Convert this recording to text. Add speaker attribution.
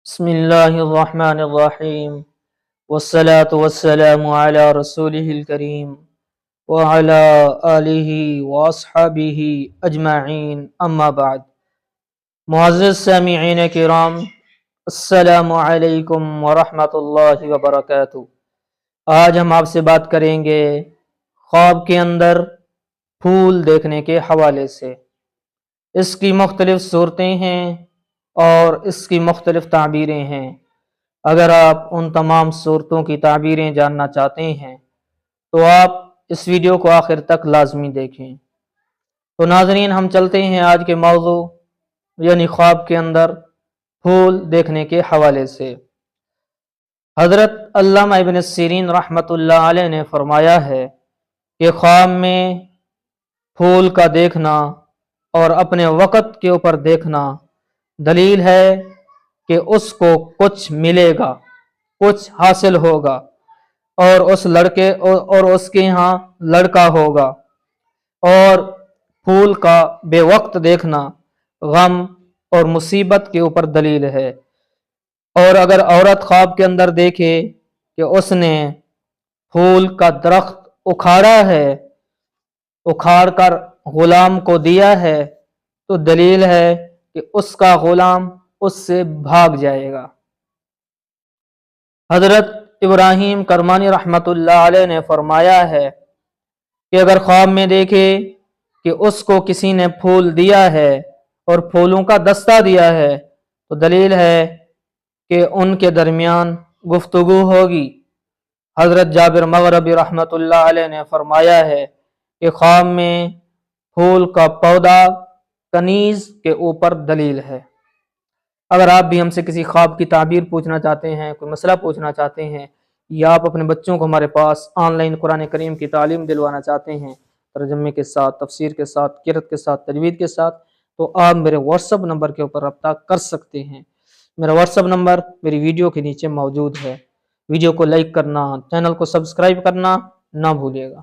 Speaker 1: بسم اللہ الرحمن الرحیم والصلاة والسلام علی رسولہ الکریم وعلی آلہ واصحابہ اجمعین اما بعد۔ معزز سامعین کرام، السلام علیکم ورحمۃ اللہ وبرکاتہ۔ آج ہم آپ سے بات کریں گے خواب کے اندر پھول دیکھنے کے حوالے سے۔ اس کی مختلف صورتیں ہیں اور اس کی مختلف تعبیریں ہیں۔ اگر آپ ان تمام صورتوں کی تعبیریں جاننا چاہتے ہیں تو آپ اس ویڈیو کو آخر تک لازمی دیکھیں۔ تو ناظرین، ہم چلتے ہیں آج کے موضوع یعنی خواب کے اندر پھول دیکھنے کے حوالے سے۔ حضرت علامہ ابن سیرین رحمۃ اللہ علیہ نے فرمایا ہے کہ خواب میں پھول کا دیکھنا اور اپنے وقت کے اوپر دیکھنا دلیل ہے کہ اس کو کچھ ملے گا، کچھ حاصل ہوگا، اور اس کے ہاں لڑکا ہوگا۔ اور پھول کا بے وقت دیکھنا غم اور مصیبت کے اوپر دلیل ہے۔ اور اگر عورت خواب کے اندر دیکھے کہ اس نے پھول کا درخت اکھاڑا ہے، اکھاڑ کر غلام کو دیا ہے، تو دلیل ہے کہ اس کا غلام اس سے بھاگ جائے گا۔ حضرت ابراہیم کرمانی رحمۃ اللہ علیہ نے فرمایا ہے کہ اگر خواب میں دیکھے کہ اس کو کسی نے پھول دیا ہے اور پھولوں کا دستہ دیا ہے تو دلیل ہے کہ ان کے درمیان گفتگو ہوگی۔ حضرت جابر مغربی رحمۃ اللہ علیہ نے فرمایا ہے کہ خواب میں پھول کا پودا کنیز کے اوپر دلیل ہے۔ اگر آپ بھی ہم سے کسی خواب کی تعبیر پوچھنا چاہتے ہیں، کوئی مسئلہ پوچھنا چاہتے ہیں، یا آپ اپنے بچوں کو ہمارے پاس آن لائن قرآن کریم کی تعلیم دلوانا چاہتے ہیں ترجمے کے ساتھ، تفسیر کے ساتھ، قرأت کے ساتھ، تجوید کے ساتھ، تو آپ میرے واٹس ایپ نمبر کے اوپر رابطہ کر سکتے ہیں۔ میرا واٹس ایپ نمبر میری ویڈیو کے نیچے موجود ہے۔ ویڈیو کو لائک کرنا، چینل کو سبسکرائب کرنا نہ بھولیے گا۔